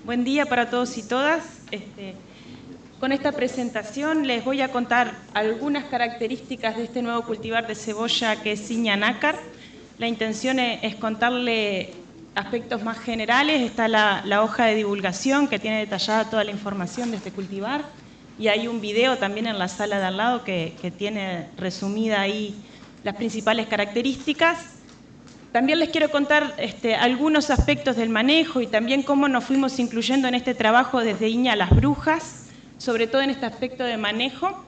Buen día para todos y todas. Con esta presentación les voy a contar algunas características de este nuevo cultivar de cebolla que es Iña Nácar. La intención es contarle aspectos más generales. Está la hoja de divulgación que tiene detallada toda la información de este cultivar y hay un video también en la sala de al lado que tiene resumida ahí las principales características. También les quiero contar algunos aspectos del manejo y también cómo nos fuimos incluyendo en este trabajo desde Iña a las Brujas, sobre todo en este aspecto de manejo.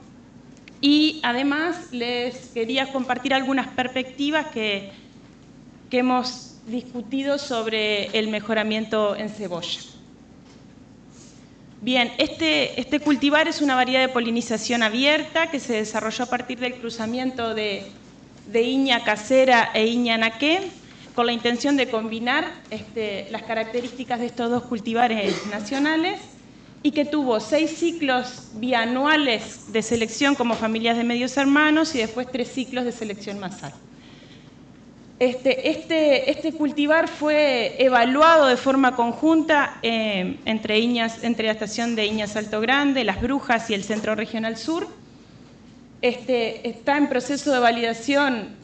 Y además les quería compartir algunas perspectivas que hemos discutido sobre el mejoramiento en cebolla. Bien, este cultivar es una variedad de polinización abierta que se desarrolló a partir del cruzamiento de Iña casera e Iña naqué, con la intención de combinar las características de estos dos cultivares nacionales y que tuvo 6 ciclos bianuales de selección como familias de medios hermanos y después 3 ciclos de selección masal. Este cultivar fue evaluado de forma conjunta entre la estación de Iña Salto Grande, Las Brujas y el Centro Regional Sur. Está en proceso de validación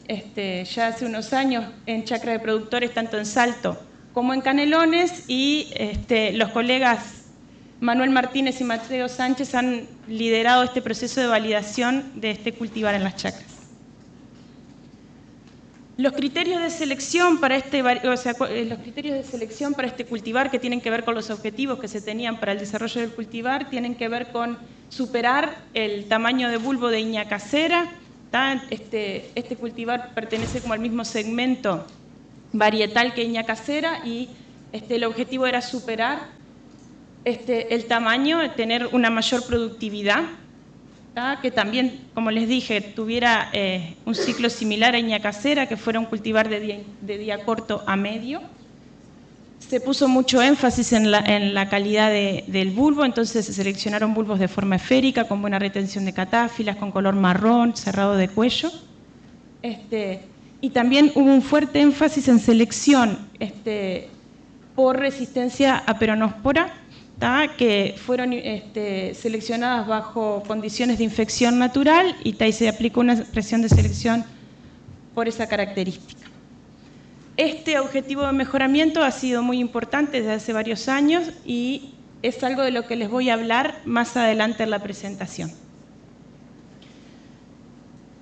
ya hace unos años en chacra de productores, tanto en Salto como en Canelones, y los colegas Manuel Martínez y Mateo Sánchez han liderado este proceso de validación de este cultivar en las chacras. Los criterios de selección para este cultivar, que tienen que ver con los objetivos que se tenían para el desarrollo del cultivar, tienen que ver con superar el tamaño de bulbo de Iña casera. Este cultivar pertenece como al mismo segmento varietal que Iña casera y el objetivo era superar el tamaño, tener una mayor productividad, que también, como les dije, tuviera un ciclo similar a Iña casera, que fuera un cultivar de día corto a medio. Se puso mucho énfasis en la calidad del bulbo, entonces se seleccionaron bulbos de forma esférica, con buena retención de catáfilas, con color marrón, cerrado de cuello. Y también hubo un fuerte énfasis en selección por resistencia a peronóspora, que fueron seleccionadas bajo condiciones de infección natural y se aplicó una presión de selección por esa característica. Este objetivo de mejoramiento ha sido muy importante desde hace varios años y es algo de lo que les voy a hablar más adelante en la presentación.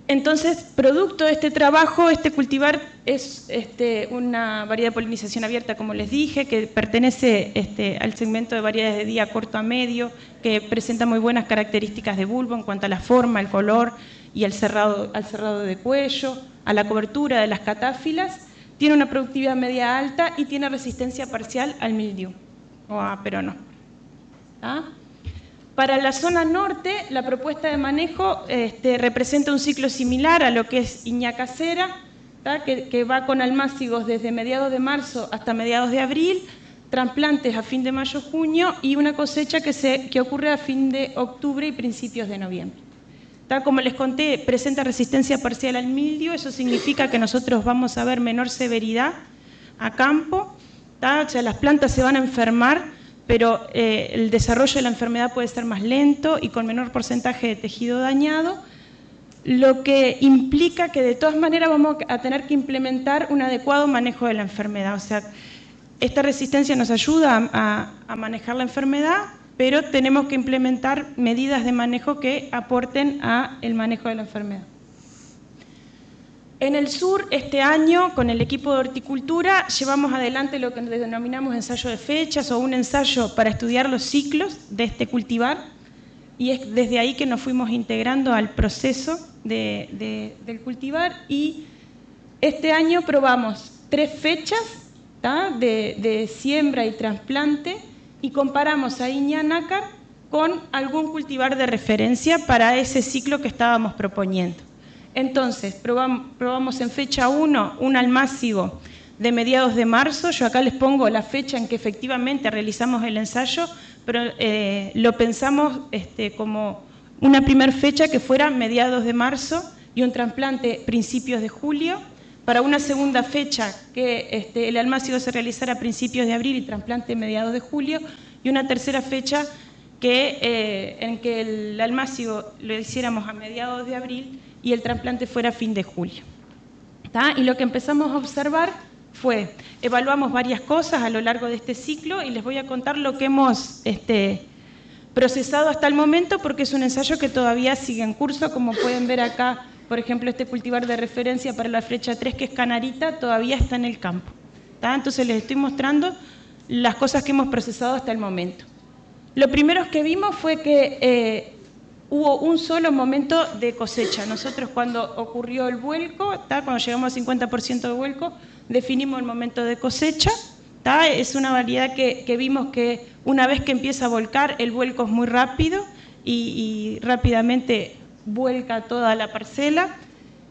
Entonces, producto de este trabajo, este cultivar es una variedad de polinización abierta, como les dije, que pertenece al segmento de variedades de día corto a medio, que presenta muy buenas características de bulbo en cuanto a la forma, el color y al cerrado de cuello, a la cobertura de las catáfilas. Tiene una productividad media alta y tiene resistencia parcial al mildiu o a peronóspora. Para la zona norte, la propuesta de manejo representa un ciclo similar a lo que es Iña casera, que va con almácigos desde mediados de marzo hasta mediados de abril, trasplantes a fin de mayo-junio y una cosecha que ocurre a fin de octubre y principios de noviembre. Como les conté, presenta resistencia parcial al mildiu, eso significa que nosotros vamos a ver menor severidad a campo, o sea, las plantas se van a enfermar, pero el desarrollo de la enfermedad puede ser más lento y con menor porcentaje de tejido dañado, lo que implica que de todas maneras vamos a tener que implementar un adecuado manejo de la enfermedad. O sea, esta resistencia nos ayuda a manejar la enfermedad, pero tenemos que implementar medidas de manejo que aporten al manejo de la enfermedad. En el sur, este año, con el equipo de horticultura, llevamos adelante lo que denominamos ensayo de fechas o un ensayo para estudiar los ciclos de este cultivar, y es desde ahí que nos fuimos integrando al proceso del cultivar, y este año probamos 3 fechas de siembra y trasplante y comparamos a Iña Nácar con algún cultivar de referencia para ese ciclo que estábamos proponiendo. Entonces, probamos en fecha 1 un almácigo de mediados de marzo. Yo acá les pongo la fecha en que efectivamente realizamos el ensayo, pero lo pensamos como una primera fecha que fuera mediados de marzo y un trasplante principios de julio. Para una segunda fecha que el almácigo se realizara a principios de abril y trasplante mediados de julio, y una tercera fecha en que el almácigo lo hiciéramos a mediados de abril y el trasplante fuera a fin de julio. ¿Tá? Y lo que empezamos a observar fue, evaluamos varias cosas a lo largo de este ciclo y les voy a contar lo que hemos procesado hasta el momento, porque es un ensayo que todavía sigue en curso. Como pueden ver acá, por ejemplo, este cultivar de referencia para la flecha 3, que es canarita, todavía está en el campo. ¿Tá? Entonces les estoy mostrando las cosas que hemos procesado hasta el momento. Lo primero que vimos fue que hubo un solo momento de cosecha. Nosotros, cuando ocurrió el vuelco, ¿tá? Cuando llegamos al 50% de vuelco, definimos el momento de cosecha. ¿Tá? Es una variedad que vimos que una vez que empieza a volcar, el vuelco es muy rápido y rápidamente vuelca toda la parcela,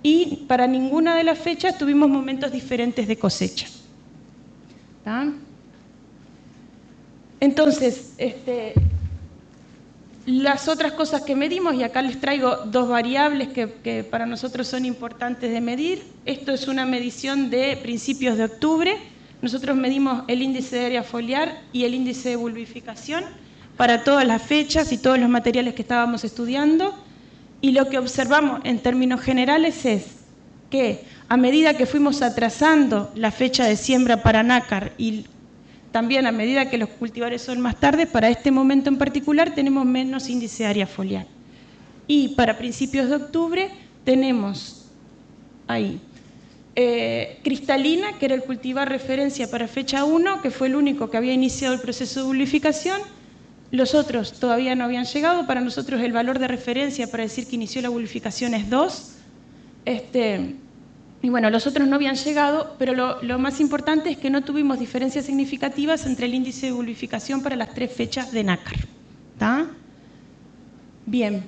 y para ninguna de las fechas tuvimos momentos diferentes de cosecha. ¿Tá? Entonces, las otras cosas que medimos, y acá les traigo dos variables que para nosotros son importantes de medir. Esto es una medición de principios de octubre. Nosotros medimos el índice de área foliar y el índice de bulbificación para todas las fechas y todos los materiales que estábamos estudiando, y lo que observamos en términos generales es que a medida que fuimos atrasando la fecha de siembra para nácar y también a medida que los cultivares son más tarde, para este momento en particular tenemos menos índice de área foliar. Y para principios de octubre tenemos ahí cristalina, que era el cultivar referencia para fecha 1, que fue el único que había iniciado el proceso de bulbificación. Los otros todavía no habían llegado. Para nosotros el valor de referencia para decir que inició la bulbificación es 2. Y bueno, los otros no habían llegado, pero lo más importante es que no tuvimos diferencias significativas entre el índice de bulbificación para las 3 fechas de nácar. ¿Tá? Bien.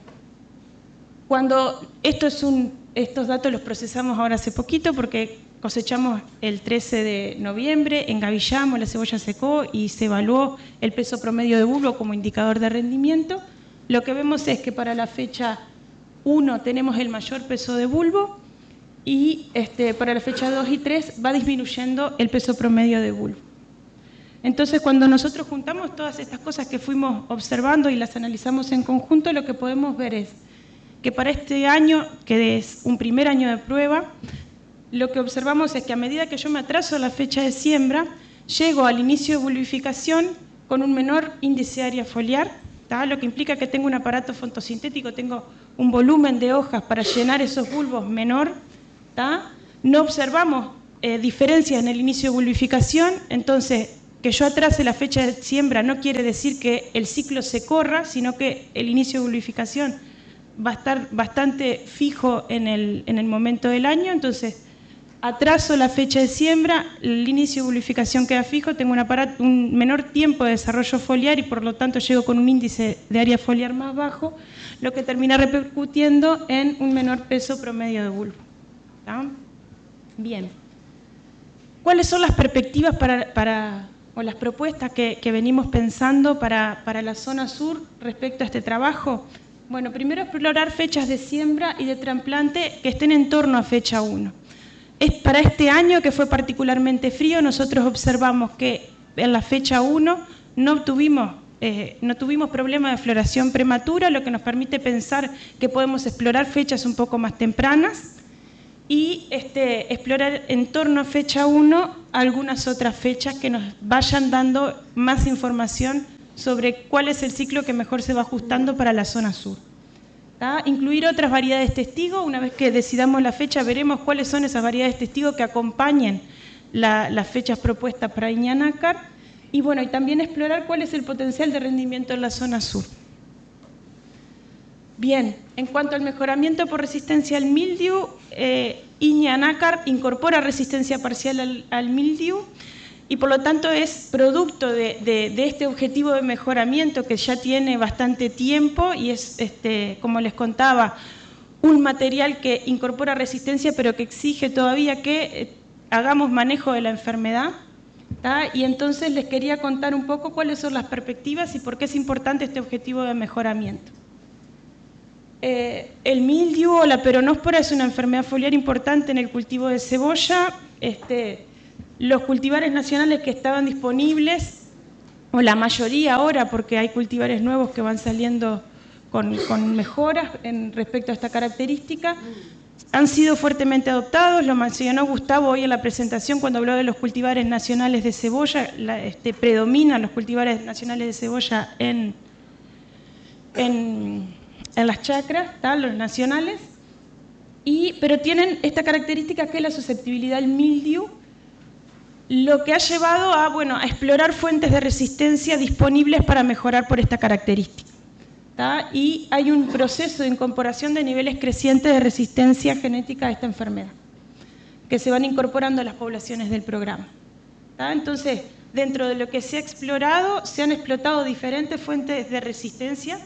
Estos datos los procesamos ahora hace poquito, porque cosechamos el 13 de noviembre, engavillamos, la cebolla secó y se evaluó el peso promedio de bulbo como indicador de rendimiento. Lo que vemos es que para la fecha 1 tenemos el mayor peso de bulbo, y para la fecha 2 y 3 va disminuyendo el peso promedio de bulbo. Entonces, cuando nosotros juntamos todas estas cosas que fuimos observando y las analizamos en conjunto, lo que podemos ver es que para este año, que es un primer año de prueba, lo que observamos es que a medida que yo me atraso a la fecha de siembra, llego al inicio de bulbificación con un menor índice de área foliar, ¿tá? Lo que implica que tengo un aparato fotosintético, tengo un volumen de hojas para llenar esos bulbos menor. ¿Tá? No observamos diferencias en el inicio de bulbificación. Entonces, que yo atrase la fecha de siembra no quiere decir que el ciclo se corra, sino que el inicio de bulbificación va a estar bastante fijo en el momento del año. Entonces, atraso la fecha de siembra, el inicio de bulbificación queda fijo, tengo un menor tiempo de desarrollo foliar y por lo tanto llego con un índice de área foliar más bajo, lo que termina repercutiendo en un menor peso promedio de bulbo. ¿Tá? Bien. ¿Cuáles son las perspectivas o las propuestas que venimos pensando para la zona sur respecto a este trabajo? Bueno, primero explorar fechas de siembra y de trasplante que estén en torno a fecha 1. Para este año, que fue particularmente frío, nosotros observamos que en la fecha 1 no tuvimos problemas de floración prematura, lo que nos permite pensar que podemos explorar fechas un poco más tempranas y explorar en torno a fecha 1 algunas otras fechas que nos vayan dando más información sobre cuál es el ciclo que mejor se va ajustando para la zona sur. ¿Tá? Incluir otras variedades testigo. Una vez que decidamos la fecha, veremos cuáles son esas variedades testigo que acompañen las fechas propuestas para Iña nácar. Y bueno, y también explorar cuál es el potencial de rendimiento en la zona sur. Bien, en cuanto al mejoramiento por resistencia al mildiu, Iña nácar incorpora resistencia parcial al mildiu y por lo tanto es producto de este objetivo de mejoramiento que ya tiene bastante tiempo y es, como les contaba, un material que incorpora resistencia pero que exige todavía que hagamos manejo de la enfermedad. ¿Tá? Y entonces les quería contar un poco cuáles son las perspectivas y por qué es importante este objetivo de mejoramiento. El mildiu o la peronóspora es una enfermedad foliar importante en el cultivo de cebolla. Los cultivares nacionales que estaban disponibles o la mayoría ahora, porque hay cultivares nuevos que van saliendo con mejoras respecto a esta característica, han sido fuertemente adoptados. Lo mencionó Gustavo hoy en la presentación cuando habló de los cultivares nacionales de cebolla. Predominan los cultivares nacionales de cebolla en las chacras, los nacionales, pero tienen esta característica que es la susceptibilidad al mildiu, lo que ha llevado a explorar fuentes de resistencia disponibles para mejorar por esta característica. Y hay un proceso de incorporación de niveles crecientes de resistencia genética a esta enfermedad, que se van incorporando a las poblaciones del programa. Entonces, dentro de lo que se ha explorado, se han explotado diferentes fuentes de resistencia.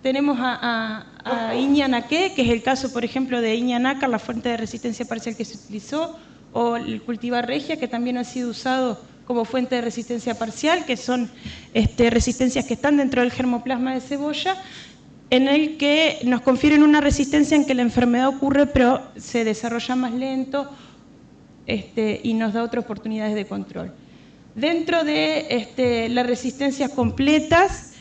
Tenemos a Iña Naqué, que es el caso, por ejemplo, de Iña nácar, la fuente de resistencia parcial que se utilizó, o el cultivar regia, que también ha sido usado como fuente de resistencia parcial, que son resistencias que están dentro del germoplasma de cebolla, en el que nos confieren una resistencia en que la enfermedad ocurre, pero se desarrolla más lento y nos da otras oportunidades de control. Dentro de las resistencias completas,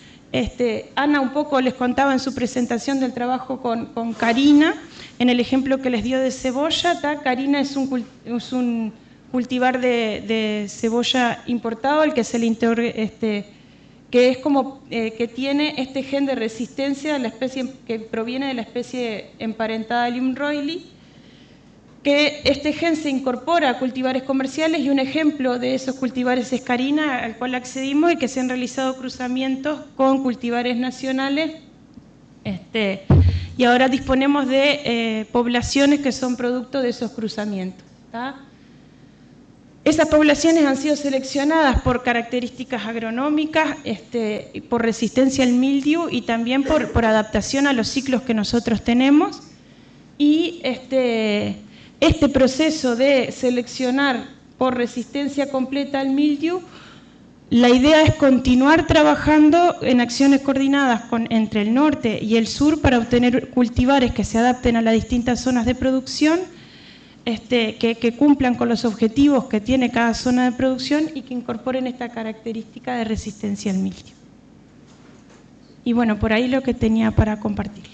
Ana un poco les contaba en su presentación del trabajo con Karina, en el ejemplo que les dio de cebolla. Karina es un cultivar de cebolla importado, al que se le que es como que tiene este gen de resistencia de la especie que proviene de la especie emparentada Lim Royli, que este gen se incorpora a cultivares comerciales, y un ejemplo de esos cultivares es Karina, al cual accedimos, y que se han realizado cruzamientos con cultivares nacionales, y ahora disponemos de poblaciones que son producto de esos cruzamientos. Esas poblaciones han sido seleccionadas por características agronómicas, por resistencia al mildiu y también por adaptación a los ciclos que nosotros tenemos. Y este proceso de seleccionar por resistencia completa al mildiu, la idea es continuar trabajando en acciones coordinadas entre el norte y el sur para obtener cultivares que se adapten a las distintas zonas de producción, que cumplan con los objetivos que tiene cada zona de producción y que incorporen esta característica de resistencia al mildiu. Y bueno, por ahí lo que tenía para compartir.